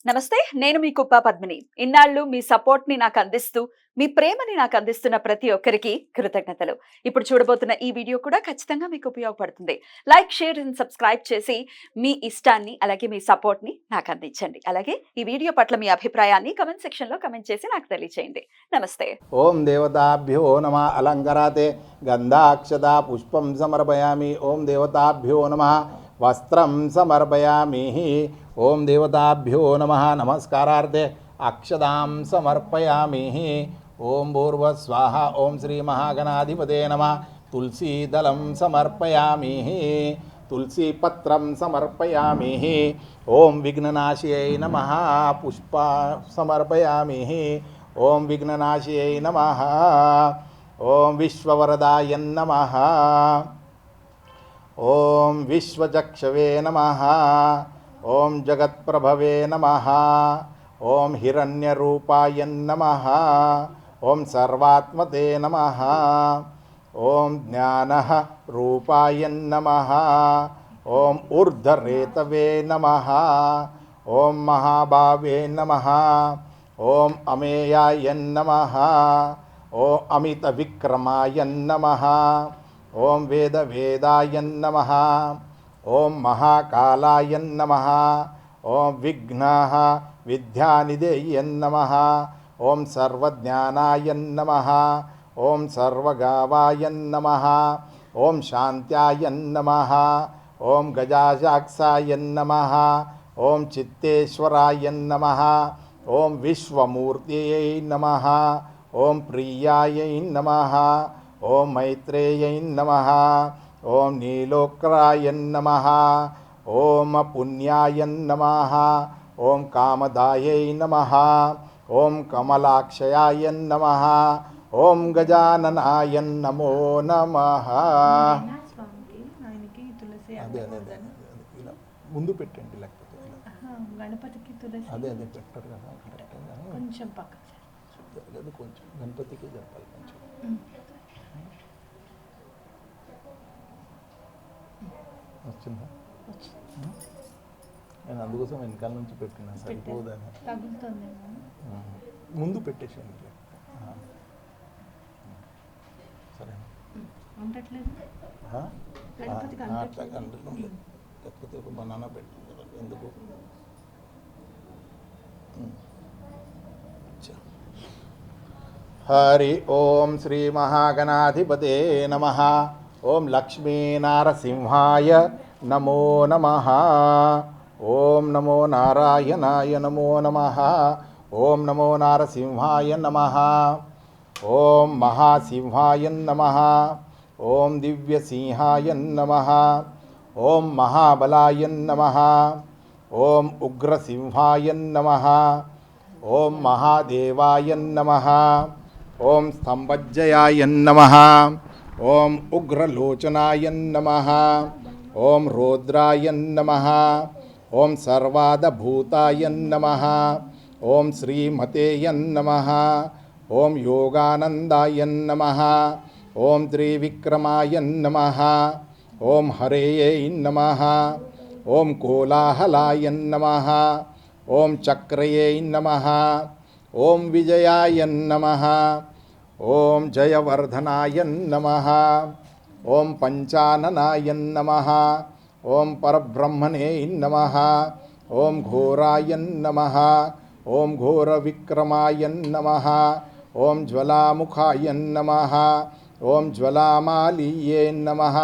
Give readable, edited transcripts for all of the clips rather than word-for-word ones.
నమస్తే. నేను మీ కుప్ప పద్మిని. ఇన్నాళ్ళు మీ సపోర్ట్‌ని నాకందిస్తూ, మీ ప్రేమని నాకందిస్తున్న ప్రతి ఒక్కరికి కృతజ్ఞతలు. ఇప్పుడు చూడబోతున్న ఈ వీడియో కూడా ఖచ్చితంగా మీకు ఉపయోగపడుతుంది. లైక్, షేర్ అండ్ సబ్స్క్రైబ్ చేసి మీ ఇష్టాన్ని, అలాగే మీ సపోర్ట్‌ని నాకందించండి. అలాగే ఈ వీడియో పట్ల మీ అభిప్రాయాన్ని కామెంట్ సెక్షన్‌లో కామెంట్ చేసి నాకు తెలియజేయండి. నమస్తే. ఓం దేవతాభ్యో నమః. అలంకరాతే గంధాక్షతా పుష్పం సమర్పయామి. ఓం దేవతాభ్యో నమః. వస్త్రం సమర్పయామి. ఓం దేవతాభ్యో నమః. నమస్కారార్థే అక్షతాం సమర్పయామి. ఓం భూర్భువస్వాహ. ఓం శ్రీ మహాగణాధిపతే నమః. తులసీదళం సమర్పయామి. తులసీపత్రం సమర్పయామి. ఓం విఘ్ననాశయై నమః. పుష్ప సమర్పయామి. ఓం విఘ్ననాశయై నమః. ఓం విశ్వవరదాయ నమః. ఓం విశ్వచక్షవే నమః. ఓం జగత్ప్రభవే నమః. ఓం హిరణ్యరూపాయ నమః. ఓం సర్వాత్మతే నమః. ఓం జ్ఞానః రూపాయ నమః. ఓం ఊర్ధ్వరేతవే నమః. ఓం మహాభావే నమః. ఓం అమేయాయ నమః. ఓం అమిత విక్రమాయ నమః. ఓం వేదాయ నమః. ఓం మహాకాలాయ నమః. ఓం విఘ్నః విద్యానిధేయ నమః. ఓం సర్వజ్ఞానాయ నమః. ఓం సర్వగావాయ నమః. ఓం శాంత్యాయ నమః. ఓం గజాశాక్షాయ నమః. ఓం చిత్తేశ్వరాయ నమః. ఓం విశ్వమూర్తయై నమః. ఓం ప్రియాయై నమః. ఓం మైత్రేయై నమః. ఓం నీలోక్రాయ నమః. ఓం పుణ్యాయ నమః. ఓం కామదాయై నమః. ఓం కమలాక్షయాయ నమః. ఓం గజాననాయ నమో నమః. అదే అదే అదే ఇలా ముందు పెట్టండి, లేకపోతే గణపతికి తులసి అదే అదే పెట్టరు కదా, కొంచెం పక్క అది కొంచెం గణపతికి చెప్పాలి కొంచెం. వచ్చిందా? నేను అందుకోసం వెనకాల నుంచి పెట్టినా సరిపోదని. తగులుతుంది ముందు పెట్టేసాను. సరే ఉండట్లేదు అట్లా అంటడం లేదు, లేకపోతే ఒక బనానా పెట్టింది కదా ఎందుకు. హరి ఓం శ్రీ మహాగణాధిపతే నమః. ఓం లక్ష్మీనారసింహాయ నమో నమః. ఓం నమో నారాయణాయ నమో నమః. ఓం నమో నారసింహాయ నమః. ఓం మహాసింహాయ నమః. ఓం దివ్యసింహాయ నమః. ఓం మహాబలాయ నమః. ఓం ఉగ్రసింహాయ నమః. ఓం మహాదేవాయ నమః. ఓం స్తంభజ్జయాయ నమః. ఓం ఉగ్రలోచనాయ నమః. ఓం రౌద్రాయ నమః. ఓం సర్వాదభూతాయ నమః. ఓం శ్రీమతేయ నమః. ఓం యోగానందాయ నమః. ఓం త్రివిక్రమాయ నమః. ఓం హరేయై నమః. ఓం కోలాహలాయ నమః. ఓం చక్రయై నమః. ఓం విజయాయ నమః. ఓం జయవర్ధనాయ నమః. ఓం పంచాననాయ నమః. ఓం పరబ్రహ్మణే నమః. ఓం ఘోరాయ నమః. ఓం ఘోరవిక్రమాయ నమః. ఓం జ్వలాముఖాయ నమః. ఓం జ్వలామాలీయే నమః.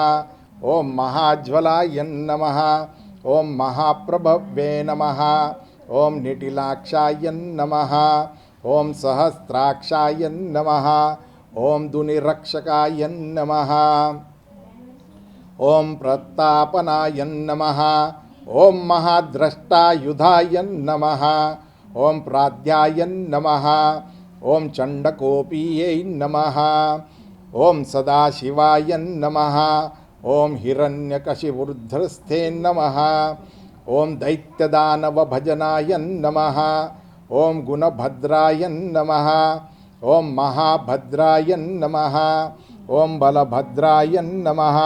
ఓం మహాజ్వలాయ నమః. ఓం మహాప్రభవే నమః. ఓం నిటిలాక్షాయ నమః. ఓం సహస్రాక్షాయ నమః. ఓం దునిరక్షకాయ నమః. ఓం ప్రతాపనాయ నమః. ఓం మహాద్రష్టాయుధాయ నమః. ఓం ప్రాద్యాయ నమః. ఓం చండకోపీయై నమః. ఓం సదాశివాయ నమః. ఓం హిరణ్యకశిపుర్ధస్థే నమః. ఓం దైత్యదానవభజనాయ నమః. ఓం గుణభద్రాయ నమః. ఓం మహాభద్రాయ నమః. ఓం బలభద్రాయ నమః.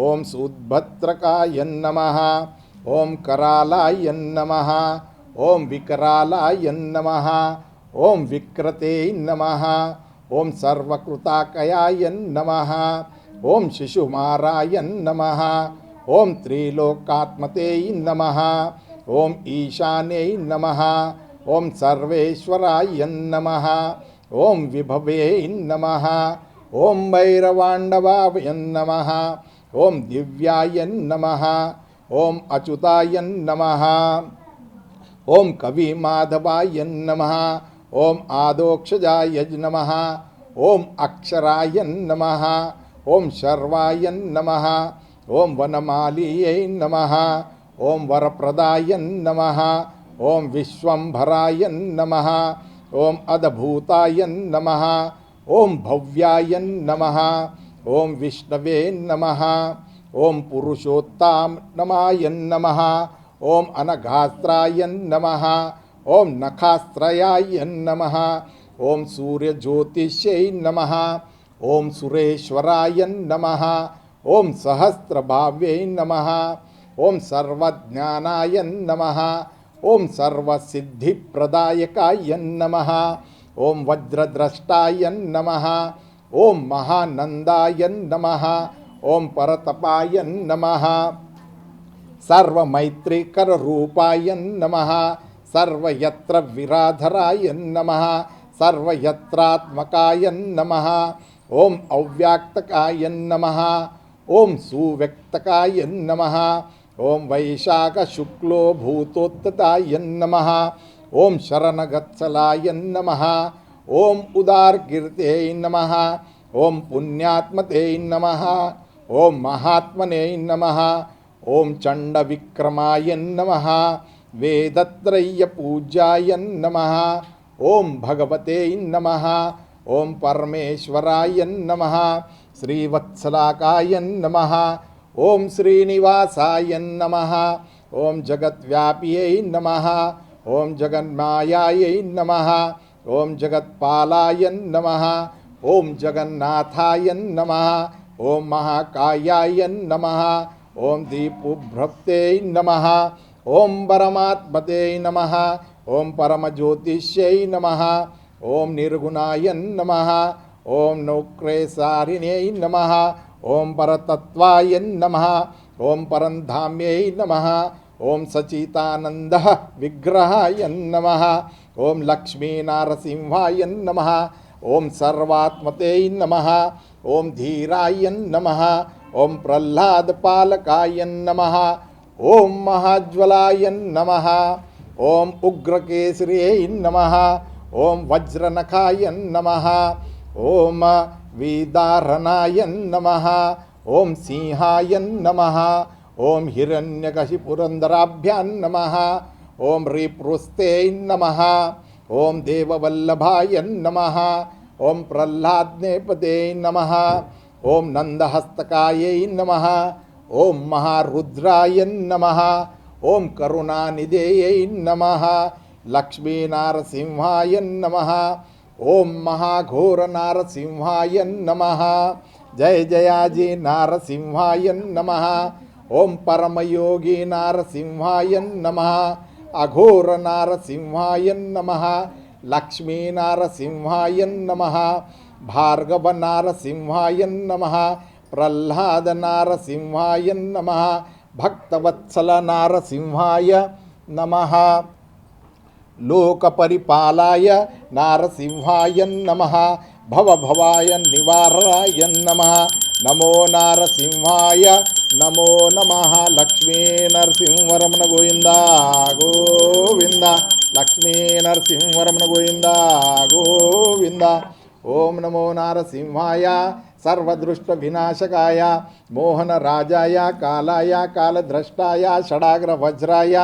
ఓం సుద్భద్రకాయ నమః. ఓం करालाय नमः। ఓం వికరాలాయ నమః ఓం విక్రతే నమః ఓం సర్వకృతాకయాయ నమః ఓం శిశుమారాయ నమః ఓం త్రిలోకాత్మతే నమః ఓం ఈశాన్యై నమః ఓం సర్వేశ్వరాయ నమః ఓం విభవే నమః ఓం భైరవాండవాయ నమః ఓం దివ్యాయ నమః ఓం అచ్యుతాయ నమః ఓం కవి మాధవాయ నమః ఓం ఆదోక్షజాయ నమః ఓం అక్షరాయ నమః ఓం శర్వాయ నమః ఓం వనమాలీయై నమః ఓం వరప్రదాయ నమః ఓం విశ్వంభరాయ నమః ఓం అదభూతాయ నమః ఓం భవ్యాయ నమః ఓం విష్ణవే నమః ఓం పురుషోత్తమాయ నమః ఓం అనఘాస్త్రాయ నమః ఓం నఖాస్త్రయాయ నమః ఓం సూర్యజ్యోతిష్యై నమః ఓం సురేశ్వరాయ నమః ఓం సహస్రభావ్యై నమః ఓం సర్వజ్ఞానాయ నమః ఓం సర్వసిద్ధిప్రదాయకాయ నమః ఓం వజ్రద్రష్టాయ నమః ఓం మహానందాయ నమః ఓం పరతపాయ నమః సర్వమైత్రీకరరూపాయ నమః సర్వయత్ర విరాధరాయ నమః సర్వయత్రాత్మకాయ నమః ఓం అవ్యాక్తకాయ నమః ఓం సువ్యక్తకాయ నమః ఓం వైశాఖ శుక్లో భూతోత్తతాయ నమః ఓం శరణగత్సలాయ నమః ఓం ఉదార్కీర్తే నమః ఓం పుణ్యాత్మతే నమః ఓం మహాత్మనే నమః ఓం చండవిక్రమాయ నమః వేదత్రయ్య పూజ్యాయ నమః ఓం భగవతే నమః ఓం పరమేశ్వరాయ నమః శ్రీవత్సలాకాయ నమః ఓం శ్రీనివాసాయ నమః ఓం జగద్వ్యాప్యై నమః ఓం జగన్మాయాయై నమః ఓం జగత్పాలాయ నమః ఓం జగన్నాథాయ నమః ఓం మహాకాయాయ నమః ఓం దీపుభ్రప్తే నమః ఓం పరమాత్మతే నమః ఓం పరమజ్యోతిష్యై నమః ఓం నిర్గుణాయ నమః ఓం నౌక్రేసారిణ్యై నమః ఓం పరతత్వాయ నమః ఓం పరంధామ్యై నమః ఓం సచితానంద విగ్రహాయ నమః ఓం లక్ష్మీనారసింహాయ నమః ఓం సర్వాత్మతే నమః ఓం ధీరాయ నమః ఓం ప్రహ్లాదపాలకాయ నమః ఓం మహాజ్వలాయ నమః ఓం ఉగ్రకేసర్యై నమః ఓం వజ్రనఖాయ నమః ఓం వీదారణాయ నమః ఓం సింహాయ నమః ఓం హిరణ్యకశిపురంధరాభ్యాం నమః ఓం రిపృస్తే నమః ఓం దేవవల్లభాయ నమః ఓం ప్రహ్లాద్నేపదే నమః ఓం నందహస్తకాయై నమః ఓం మహారుద్రాయ నమః ఓం కరుణానిధేయై నమః లక్ష్మీనారసింహాయ నమః ఓం మహాఘోరనారసింహాయ నమః జయ జయాజీ నారసింహాయ నమః ఓం పరమయోగి నారసింహాయ నమః అఘోర నారసింహాయ నమః లక్ష్మీనారసింహాయ నమః భార్గవ నారసింహాయ నమః ప్రహ్లాద నారసింహాయ నమః భక్తవత్సల నారసింహాయ నమః లోకపరిపాలాయ నారసింహాయ నమః భవభవాయ నివారాయ నమః నమో నారసింహాయ నమో నమః లక్ష్మీ నరసింహరమణ గోవింద గోవింద లక్ష్మీ నరసింహరమణ గోవింద గోవింద ఓం నమో నారసింహాయ సర్వదృష్ట వినాశకాయ మోహన రాజాయ కాలాయ కాలద్రష్టాయ షడాగ్ర వజ్రాయ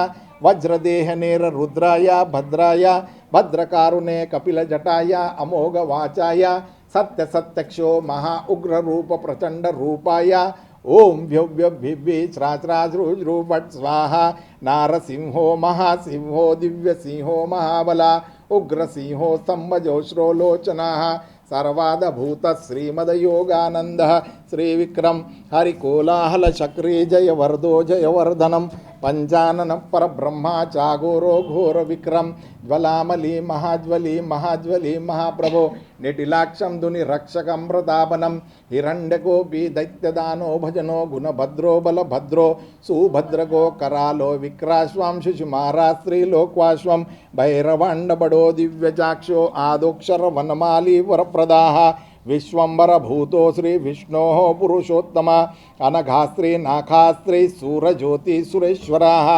వజ్రదేహనేర రుద్రాయ భద్రాయ భద్రకారుణే కపిల జటాయ అమోఘ వాచాయ సత్య సత్యక్షో మహా ఉగ్ర రూప ప్రచండ రూపాయ ఓం భ్యవ్యభిభి శ్రాశ్రాశ్రుభట్ స్వాహ నారసింహో మహాసింహో దివ్యసింహో మహాబల ఉగ్రసింహో స్తంభజోశ్రో లోచనా సర్వాదభూత శ్రీమదయోగానంద श्रीविक्रम हरिकोलाहल चक्री जय वरदो जय वर्धनम पंचानन परब्रह्मा चाघोरो घोर विक्रम ज्वलामली महाज्वली महाज्वली महाप्रभो निटिलाक्षं दुनि रक्षकं प्रतापनं हिरण्यकोपी दैत्यदानो भजनो गुणभद्रो बलभद्रो सुभद्रगो करालो विक्राश्वं शिशुमारास्त्रीलोक्वाश्वं भैरवाण्डबडो दिव्यचाक्षो आदोक्षर वनमाली वरप्रदाः विश्वंबर भूतो श्री विष्णो पुरुषोत्तम अनघास्त्री नाखास्त्री सूरज्योति सुरेश्वराः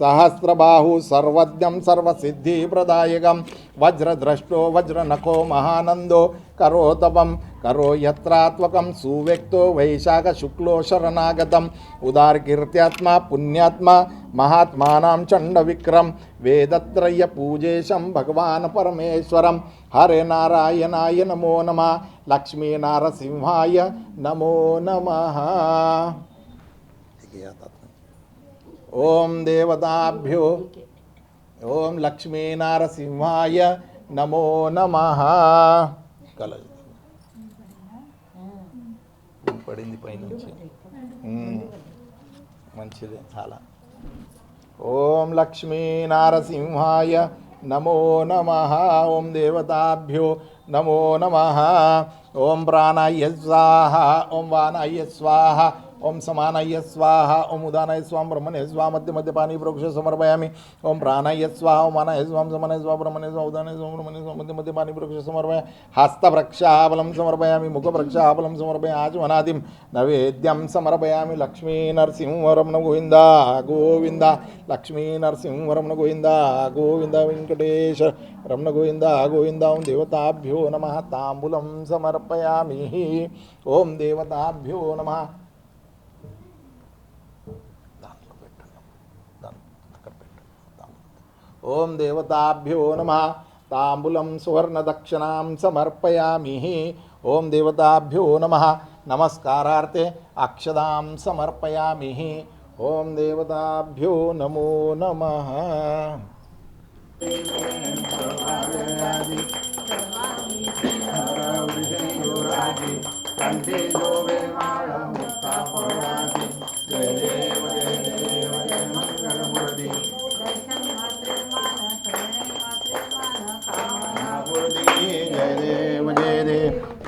सहस्रबाहु सर्वज्ञं सर्वसिद्धिप्रदायकं वज्रद्रष्टो वज्रनखो महानंदो करोतपं करो यत्रात्मकं सुव्यक्तो वैशाख शुक्लो शरणागतम् उदारकीर्त्यात्मा पुण्यात्मा महात्मानां चण्डविक्रम वेदत्रय पूजेशं भगवान् परमेश्वरं हरे नारायणाय नमो नमः लक्ष्मी नारसिंहाय नमो नमः। ओम देवताभ्यो ओम लक्ष्मी नारसिंहाय नमो नमः। పడింది పైనుంచి మంచిది చాలా. ఓం లక్ష్మీ నారసింహాయ నమో నమః. ఓం దేవతాభ్యో నమో నమః. ఓం ప్రాణాయ స్వాహ ఓం వానాయ స్వాహ ओम समानाय स्वाहा ओम उदानाय स्वाम ब्रह्मणे स्वाहा मध्य मध्य पानी प्रोक्ष समर्पयामि ओम प्राणाय स्वाहा ओम मानाय स्वाम समानाय स्वाहा ब्रह्मणे स्वाहा उदानाय स्वाम ब्रह्मणे स्वाहा मध्य मध्य पानी प्रोक्ष समर्पयामि हस्तप्रक्षाबलं समर्पयामि मुखप्रक्षाबलं समर्पयामि आचमनादिं नैवेद्यं समर्पयामि लक्ष्मी नरसिंहरमण गोविंदा गोविंदा लक्ष्मी नरसिंहरमण गोविंदा गोविंदा वेंकटेश रमण गोविंदा गोविंदा ओम देवताभ्यो नमः तांबूलं समर्पयामि ओम देवताभ्यो नमः. ओम देवताभ्यो नमः तांबूलं सुवर्णदक्षिणां समर्पयामि ओम देवताभ्यो नमः नमस्कारार्थे अक्षदां समर्पयामि ओम देवताभ्यो नमो नमः.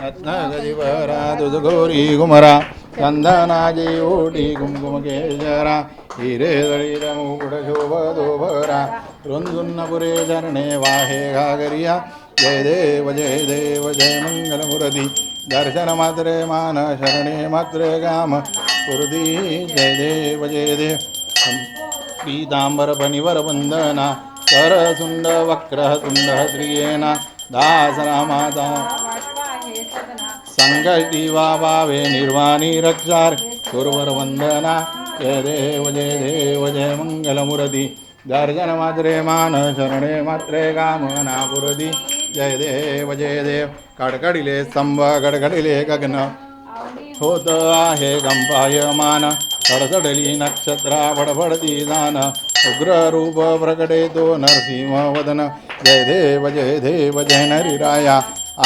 रत्नगजिवरादुगौरी कुमरा चंदनाजयोटी कुंकुमकेशरा हीरे दलितमुकुटशोभदोभरा रुंदुन्नपुरे चरणे वाहे घागरिया जय देव जय मंगलमुरति दर्शन मात्रे मान शरणे मात्रे काम पुरति जय देव पीतांबर फणिवर वंदना कर सुंड वक्र तुंड त्रियेन दासरामाता संगति भावे निर्वाणी रक्षार सुरवर वंदना जय देव जय मंगलमुरति दर्शन मात्रे मान शरणे मात्रे कामना पुरति जय देव कडकडिले स्तंभ गडगडिले गगन होत आहे गंपायमान कडकडली नक्षत्रा बडबडती दान उग्र रूप प्रकटे तो नरसिंह वदन जय देव जय नरिराया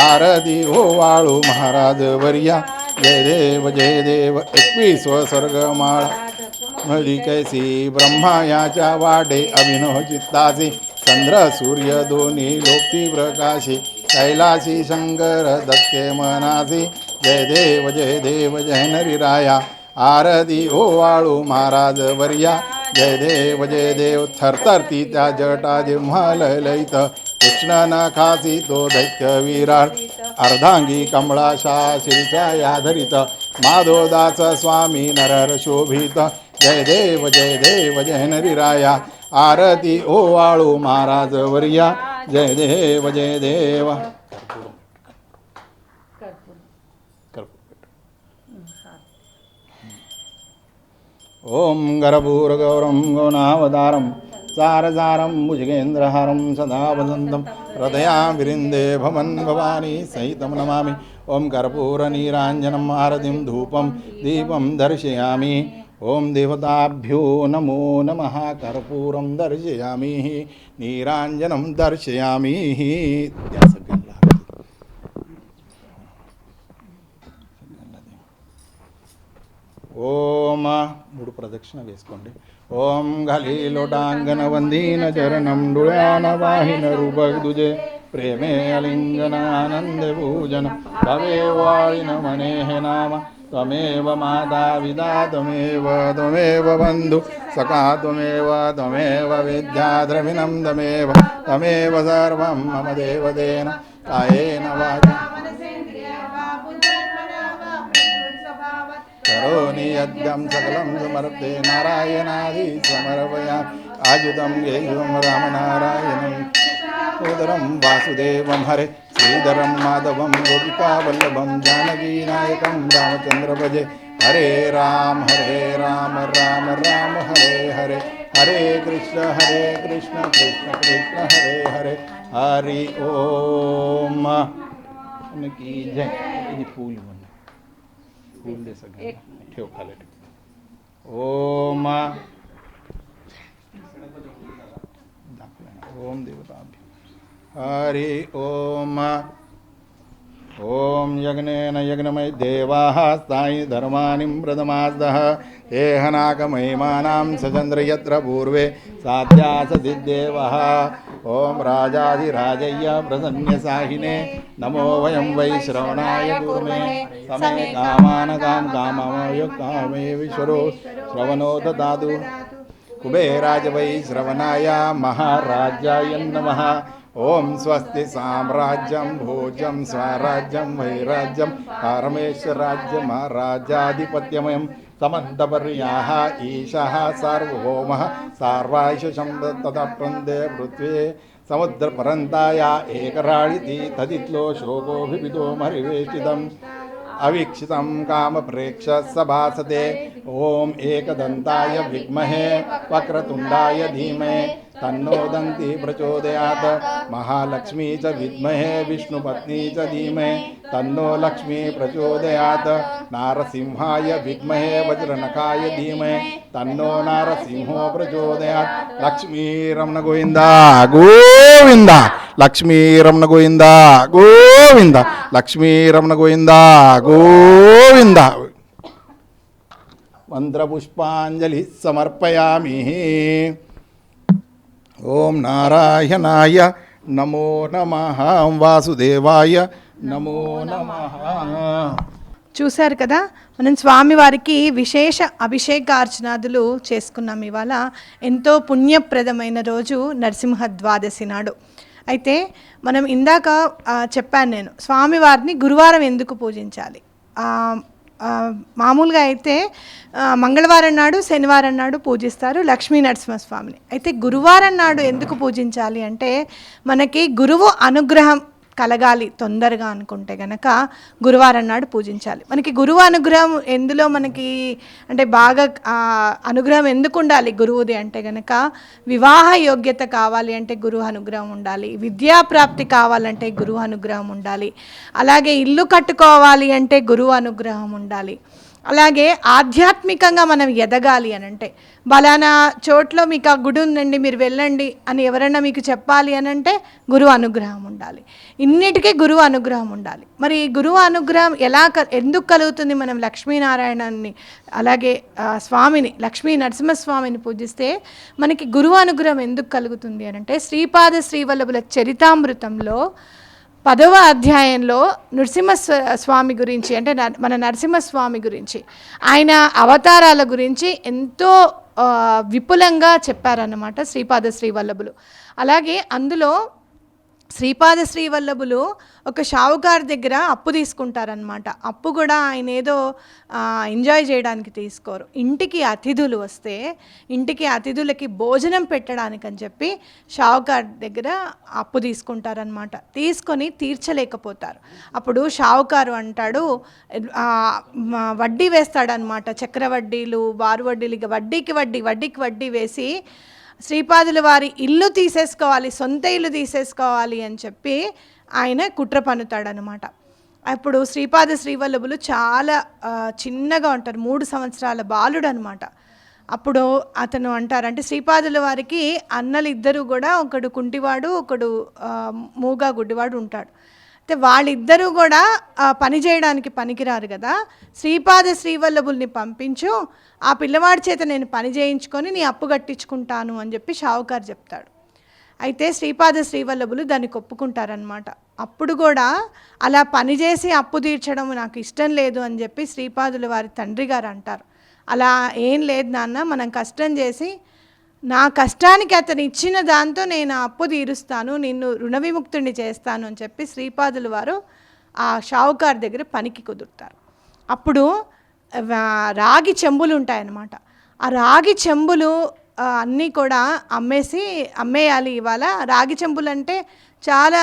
आरती हो वाळू महाराज वर्या जय देव 21 स्वर्गमाळ मळी कैसी ब्रह्मायाच्या वाटे अभिनव चित्तासी चंद्र सूर्य दोन्ही लोकती प्रकाशी कैलासी शंकर दत्ते मनासी जय देव जय नरिराया आरती हो वाळू महाराज वर्या जय देव थरथरती त्या जटा जिम्हा लयलयित कृष्ण नाखासी तो दैत्य विराट अर्धांगी कमळाशा शिरच्या धरित माधोदास स्वामी नरहर शोभित जय देव जय नरिराया आरती ओ वाळू महाराज वर्या जय देव ओम गर्भूरगौरं गौनावतारं सारसारं भुजगेन्द्रहारं सदा वसन्तं हृदयाविरिन्दे भवन् भवानी सहितं नमामि ओम कर्पूरनीराञ्जनं आरतिं धूपं दीपं दर्शयामि ओम देवताभ्यो नमो नमः कर्पूरं दर्शयामि नीराञ्जनं दर्शयामि ఓం 3 ప్రదక్షిణ వేసుకోండి. ఓం గలీలోటాంగన వందీన చరణం డుయాన వాహిన రూపదుజే ప్రేమే అలింగన ఆనంద పూజన తమే వాళిన మనేహ నామ త్వమేవ మాతా పితా త్వమేవ బంధు సఖా త్వమేవ విద్యా ద్రవిణం తమేవ సర్వం మమ దేవదేన కాయేన వాచా కరోని యజ్ఞం సకలం సమర్పే నారాయణాది సమర్పయామి. ఆయుధం కేశవం రామనారాయణం సోదరం వాసుదేవం హరే శ్రీధరం మాధవం గోపికావల్లభం జానకీనాయకం రామచంద్ర భజే. హరే రామ రామ రామ హరే హరే హరే కృష్ణ కృష్ణ కృష్ణ హరే హరే. హరి ఓం की जय. ఇది फूल फूल दे सके ठेव खाली ओम ओम देवताभ्य हरि ओम ओम यज्ञेन यज्ञमय देवाः स्थायि धर्माणि प्रथमास्तः एहनाकमहिमानां सचन्द्र यत्र पूर्वे साध्यासदिदेवः. ओम राजाधिराजय्य प्रसन्नसाहिने नमो वयं वै श्रवणाय कुर्मे समे कामानकामयो कामे विश्वरो श्रवणो ददातु. कुबेराज वै श्रवणाय महाराजाय नमः. ओम स्वस्ति साम्राज्यं भोजं स्वराज्यं वैराज्यं परमेश्वराज्यं महाराजाधिपत्यमयं समन्तपर्याः ईशः सार्वभौमः सार्वायुषं तदप्रन्दे पृथ्वी समुद्रपरन्ताया एकराळिति तदित्लो शोकोभिपितो मरिवेष्टितम् अवीक्षितं कामप्रेक्ष सभासते. ओम एकदन्ताय विद्महे वक्रतुण्डाय धीमहि तन्नो दन्ती प्रचोदयात्. महालक्ष्मी च विद्महे विष्णुपत्नी च धीमहि तन्नो लक्ष्मी प्रचोदयात्. नारसिंहाय विद्महे वज्रनखाय धीमहि तन्नो नारसिंहो प्रचोदयात्. लक्ष्मी रमण गोविंदा गोविंदा लक्ष्मी रमण गोविंदा गोविंदा लक्ष्मी रमण गोविंदा गोविंदा. मंत्रपुष्पांजलि समर्पयामि. ओम नारायणाय नमो नमः वासुदेवाय नमो नमः. చూశారు కదా, మనం స్వామివారికి విశేష అభిషేకార్చనాదులు చేసుకున్నాం. ఇవాళ ఎంతో పుణ్యప్రదమైన రోజు నరసింహ ద్వాదశి నాడు. అయితే మనం ఇందాక చెప్పాను నేను స్వామివారిని గురువారం ఎందుకు పూజించాలి. మామూలుగా అయితే మంగళవారం నాడు శనివారం నాడు పూజిస్తారు లక్ష్మీ నరసింహస్వామిని. అయితే గురువారం నాడు ఎందుకు పూజించాలి అంటే మనకి గురువు అనుగ్రహం కలగాలి తొందరగా అనుకుంటే గనక గురువారం నాడు పూజించాలి. మనకి గురువు అనుగ్రహం ఎందులో మనకి అంటే బాగా అనుగ్రహం ఎందుకు ఉండాలి గురువుది అంటే గనక వివాహ యోగ్యత కావాలి అంటే గురువు అనుగ్రహం ఉండాలి, విద్యాప్రాప్తి కావాలంటే గురువు అనుగ్రహం ఉండాలి, అలాగే ఇల్లు కట్టుకోవాలి అంటే గురువు అనుగ్రహం ఉండాలి, అలాగే ఆధ్యాత్మికంగా మనం ఎదగాలి అని అంటే బలానా చోట్లో మీకు ఆ గుడి ఉందండి మీరు వెళ్ళండి అని ఎవరైనా మీకు చెప్పాలి అని అంటే గురువు అనుగ్రహం ఉండాలి. ఇన్నిటికీ గురువు అనుగ్రహం ఉండాలి. మరి గురువు అనుగ్రహం ఎందుకు కలుగుతుంది? మనం లక్ష్మీనారాయణని అలాగే స్వామిని లక్ష్మీ నరసింహస్వామిని పూజిస్తే మనకి గురువు అనుగ్రహం ఎందుకు కలుగుతుంది అని అంటే శ్రీపాద శ్రీవల్లభుల చరితామృతంలో 10వ అధ్యాయంలో నృసింహస్వామి గురించి అంటే మన నరసింహస్వామి గురించి ఆయన అవతారాల గురించి ఎంతో విపులంగా చెప్పారన్నమాట శ్రీపాద శ్రీవల్లభులు. అలాగే అందులో శ్రీపాద శ్రీవల్లభులు ఒక షావుకారు దగ్గర అప్పు తీసుకుంటారనమాట. అప్పు కూడా ఆయన ఏదో ఎంజాయ్ చేయడానికి తీసుకోరు. ఇంటికి అతిథులు వస్తే ఇంటికి అతిథులకి భోజనం పెట్టడానికి అని చెప్పి షావుకారు దగ్గర అప్పు తీసుకుంటారనమాట. తీసుకొని తీర్చలేకపోతారు. అప్పుడు షావుకారు అంటాడు వడ్డీ వేస్తాడనమాట. చక్రవడ్డీలు బారు వడ్డీలు ఇక వడ్డీకి వడ్డీ వేసి శ్రీపాదుల వారి ఇల్లు తీసేసుకోవాలి, సొంత ఇల్లు తీసేసుకోవాలి అని చెప్పి ఆయన కుట్ర పన్నుతాడనమాట. అప్పుడు శ్రీపాద శ్రీవల్లభులు చాలా చిన్నగా ఉంటారు, 3 సంవత్సరాల బాలుడు అనమాట. అప్పుడు అతను అంటారంటే శ్రీపాదుల వారికి అన్నలు ఇద్దరు కూడా ఒకడు కుంటివాడు ఒకడు మూగా గుడ్డివాడు ఉంటాడు. అయితే వాళ్ళిద్దరూ కూడా పని చేయడానికి పనికిరారు కదా, శ్రీపాద శ్రీవల్లభుల్ని పంపించు, ఆ పిల్లవాడి చేత నేను పని చేయించుకొని నీ అప్పు కట్టించుకుంటాను అని చెప్పి షావుకారు చెప్తాడు. అయితే శ్రీపాద శ్రీవల్లభులు దానికి ఒప్పుకుంటారనమాట. అప్పుడు కూడా అలా పనిచేసి అప్పు తీర్చడం నాకు ఇష్టం లేదు అని చెప్పి శ్రీపాదుల వారి తండ్రి గారు అంటారు. అలా ఏం లేదు నాన్న, మనం కష్టం చేసి నా కష్టానికి అతను ఇచ్చిన దాంతో నేను అప్పు తీరుస్తాను, నిన్ను రుణ విముక్తుడిని చేస్తాను అని చెప్పి శ్రీపాదుల వారు ఆ షావుకారు దగ్గర పనికి కుదురుతారు. అప్పుడు రాగి చెంబులు ఉంటాయన్నమాట. ఆ రాగి చెంబులు అన్నీ కూడా అమ్మేయాలి ఇవాళ. రాగి చెంబులు అంటే చాలా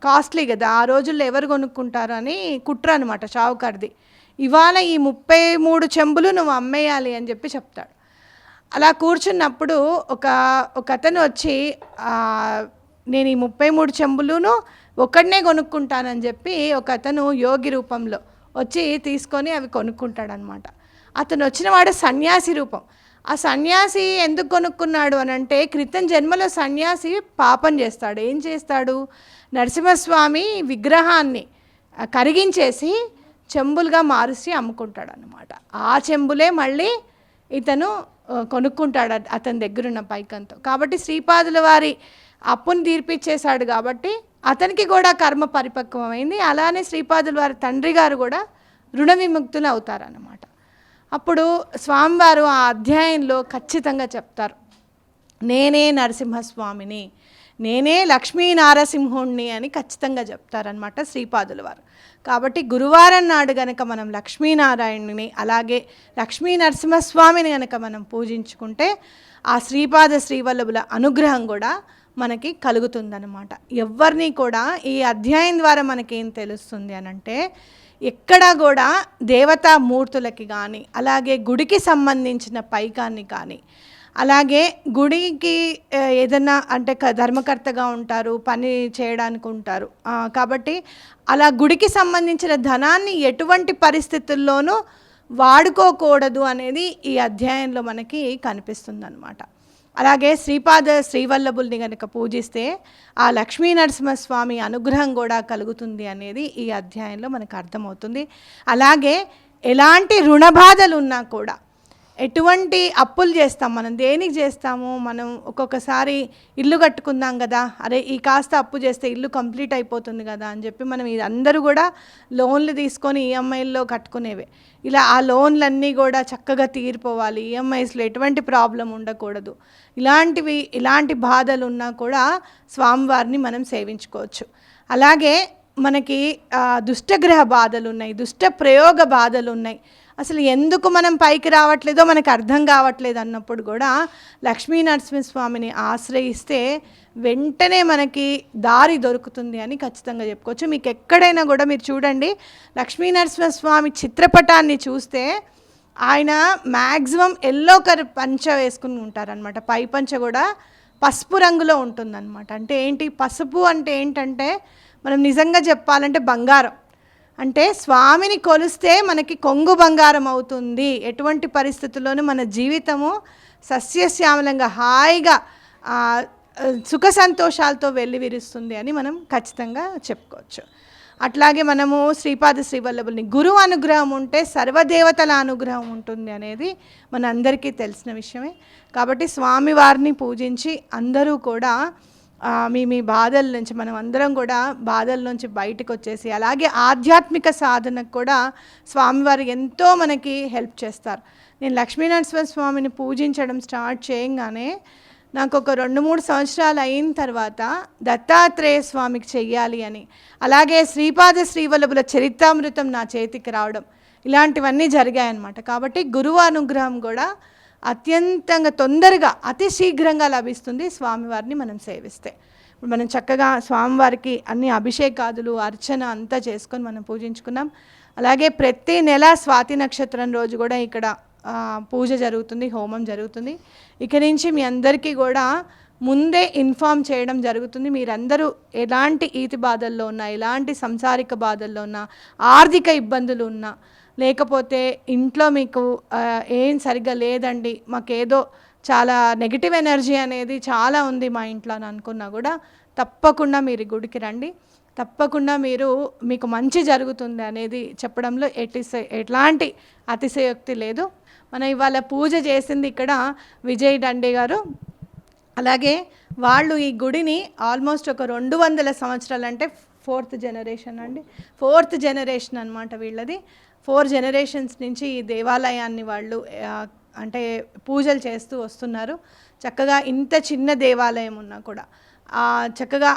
కాస్ట్లీ కదా, ఆ రోజుల్లో ఎవరు కొనుక్కుంటారు అని కుట్ర అనమాట షావుకార్ది. ఇవాళ ఈ 33 చెంబులు నువ్వు అమ్మేయాలి అని చెప్పి చెప్తాడు. అలా కూర్చున్నప్పుడు ఒక అతను వచ్చి నేను ఈ 33 చెంబులును ఒక్కడనే కొనుక్కుంటానని చెప్పి ఒక అతను యోగి రూపంలో వచ్చి తీసుకొని అవి కొనుక్కుంటాడనమాట. అతను వచ్చినవాడు సన్యాసి రూపం. ఆ సన్యాసి ఎందుకు కొనుక్కున్నాడు అని అంటే, క్రితం జన్మలో సన్యాసి పాపం చేస్తాడు. ఏం చేస్తాడు, నరసింహస్వామి విగ్రహాన్ని కరిగించేసి చెంబులుగా మారుసి అమ్ముకుంటాడు అన్నమాట. ఆ చెంబులే మళ్ళీ ఇతను కొనుక్కుంటాడు అతని దగ్గరున్న పైకంతో. కాబట్టి శ్రీపాదుల వారి అప్పును తీర్పిచ్చేశాడు కాబట్టి అతనికి కూడా కర్మ పరిపక్వమైంది. అలానే శ్రీపాదుల వారి తండ్రి గారు కూడా రుణ విముక్తులు అవుతారన్నమాట. అప్పుడు స్వామివారు ఆ అధ్యాయంలో ఖచ్చితంగా చెప్తారు, నేనే నరసింహస్వామిని, నేనే లక్ష్మీ నారసింహుణ్ణి అని ఖచ్చితంగా చెప్తారనమాట శ్రీపాదుల వారు. కాబట్టి గురువారం నాడు గనక మనం లక్ష్మీనారాయణుని అలాగే లక్ష్మీ నరసింహస్వామిని గనక మనం పూజించుకుంటే ఆ శ్రీపాద శ్రీవల్లభుల అనుగ్రహం కూడా మనకి కలుగుతుందన్నమాట. ఎవరిని కూడా ఈ అధ్యాయం ద్వారా మనకేం తెలుస్తుంది అనంటే, ఎక్కడా కూడా దేవతామూర్తులకి కానీ అలాగే గుడికి సంబంధించిన పైకాన్ని కానీ అలాగే గుడికి ఏదన్నా అంటే ధర్మకర్తగా ఉంటారు, పని చేయడానికి ఉంటారు కాబట్టి అలా గుడికి సంబంధించిన ధనాన్ని ఎటువంటి పరిస్థితుల్లోనూ వాడుకోకూడదు అనేది ఈ అధ్యాయంలో మనకి కనిపిస్తుంది అన్నమాట. అలాగే శ్రీపాద శ్రీవల్లభుల్ని కనుక పూజిస్తే ఆ లక్ష్మీ నరసింహస్వామి అనుగ్రహం కూడా కలుగుతుంది అనేది ఈ అధ్యాయంలో మనకు అర్థమవుతుంది. అలాగే ఎలాంటి రుణ బాధలు ఉన్నా కూడా, ఎటువంటి అప్పులు చేస్తాం, మనం దేనికి చేస్తాము, మనం ఒక్కొక్కసారి ఇల్లు కట్టుకుందాం కదా, అరే ఈ కాస్త అప్పు చేస్తే ఇల్లు కంప్లీట్ అయిపోతుంది కదా అని చెప్పి మనం అందరూ కూడా లోన్లు తీసుకొని ఈఎంఐల్లో కట్టుకునేవే. ఇలా ఆ లోన్లన్నీ కూడా చక్కగా తీరిపోవాలి, ఈఎంఐస్లో ఎటువంటి ప్రాబ్లం ఉండకూడదు. ఇలాంటి బాధలు ఉన్నా కూడా స్వామివారిని మనం సేవించుకోవచ్చు. అలాగే మనకి దుష్టగ్రహ బాధలు ఉన్నాయి, దుష్ట ప్రయోగ బాధలు ఉన్నాయి, అసలు ఎందుకు మనం పైకి రావట్లేదో మనకు అర్థం కావట్లేదు అన్నప్పుడు కూడా లక్ష్మీ నరసింహస్వామిని ఆశ్రయిస్తే వెంటనే మనకి దారి దొరుకుతుంది అని ఖచ్చితంగా చెప్పుకోవచ్చు. మీకు ఎక్కడైనా కూడా మీరు చూడండి, లక్ష్మీ నరసింహస్వామి చిత్రపటాన్ని చూస్తే ఆయన మ్యాక్సిమం ఎల్లో కలర్ పంచ వేసుకుని ఉంటారనమాట. పై పంచ కూడా పసుపు రంగులో ఉంటుందన్నమాట. అంటే ఏంటి, పసుపు అంటే ఏంటంటే మనం నిజంగా చెప్పాలంటే బంగారం. అంటే స్వామిని కొలిస్తే మనకి కొంగు బంగారం అవుతుంది, ఎటువంటి పరిస్థితుల్లోనూ మన జీవితము సస్యశ్యామలంగా హాయిగా సుఖ సంతోషాలతో వెల్లివిరుస్తుంది అని మనం ఖచ్చితంగా చెప్పుకోవచ్చు. అట్లాగే మనము శ్రీపాద శ్రీవల్లభుల్ని గురువు అనుగ్రహం ఉంటే సర్వదేవతల అనుగ్రహం ఉంటుంది అనేది మన అందరికీ తెలిసిన విషయమే. కాబట్టి స్వామివారిని పూజించి అందరూ కూడా మీ బాధల నుంచి, మనం అందరం కూడా బాధల నుంచి బయటకు వచ్చేసి అలాగే ఆధ్యాత్మిక సాధనకు కూడా స్వామివారు ఎంతో మనకి హెల్ప్ చేస్తారు. నేను లక్ష్మీనరసింహ స్వామిని పూజించడం స్టార్ట్ చేయంగానే నాకు ఒక 2-3 సంవత్సరాలు అయిన తర్వాత దత్తాత్రేయ స్వామికి చెయ్యాలి అని, అలాగే శ్రీపాద శ్రీవల్లభుల చరితామృతం నా చేతికి రావడం, ఇలాంటివన్నీ జరిగాయన్నమాట. కాబట్టి గురువు అనుగ్రహం కూడా అత్యంతంగా తొందరగా అతి శీఘ్రంగా లభిస్తుంది స్వామివారిని మనం సేవిస్తే. ఇప్పుడు మనం చక్కగా స్వామివారికి అన్ని అభిషేకాదులు అర్చన అంతా చేసుకొని మనం పూజించుకున్నాం. అలాగే ప్రతి నెల స్వాతి నక్షత్రం రోజు కూడా ఇక్కడ పూజ జరుగుతుంది, హోమం జరుగుతుంది. ఇక నుంచి మీ అందరికీ కూడా ముందే ఇన్ఫామ్ చేయడం జరుగుతుంది. మీరందరూ ఎలాంటి ఈతి బాధల్లో ఉన్నా, ఎలాంటి సంసారిక బాధల్లో ఉన్నా, ఆర్థిక ఇబ్బందులు ఉన్నా, లేకపోతే ఇంట్లో మీకు ఏం సరిగ్గా లేదండి, మాకేదో చాలా నెగిటివ్ ఎనర్జీ అనేది చాలా ఉంది మా ఇంట్లో అని అనుకున్నా కూడా తప్పకుండా మీరు గుడికి రండి. తప్పకుండా మీకు మంచి జరుగుతుంది అనేది చెప్పడంలో ఎట్లాంటి అతిశయోక్తి లేదు. మనం ఇవాళ పూజ చేసింది ఇక్కడ విజయ్ దండే గారు. అలాగే వాళ్ళు ఈ గుడిని ఆల్మోస్ట్ ఒక 200 సంవత్సరాలు, అంటే 4th జనరేషన్ అండి, 4th జనరేషన్ అనమాట వీళ్ళది. 4 జనరేషన్స్ నుంచి ఈ దేవాలయాన్ని వాళ్ళు అంటే పూజలు చేస్తూ వస్తున్నారు. చక్కగా ఇంత చిన్న దేవాలయం ఉన్నా కూడా చక్కగా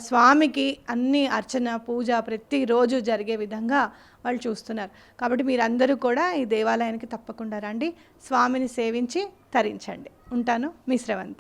స్వామికి అన్ని అర్చన పూజ ప్రతిరోజు జరిగే విధంగా వాళ్ళు చూస్తున్నారు. కాబట్టి మీరందరూ కూడా ఈ దేవాలయానికి తప్పకుండా రండి, స్వామిని సేవించి తరించండి. ఉంటాను, మీ శ్రవంతి.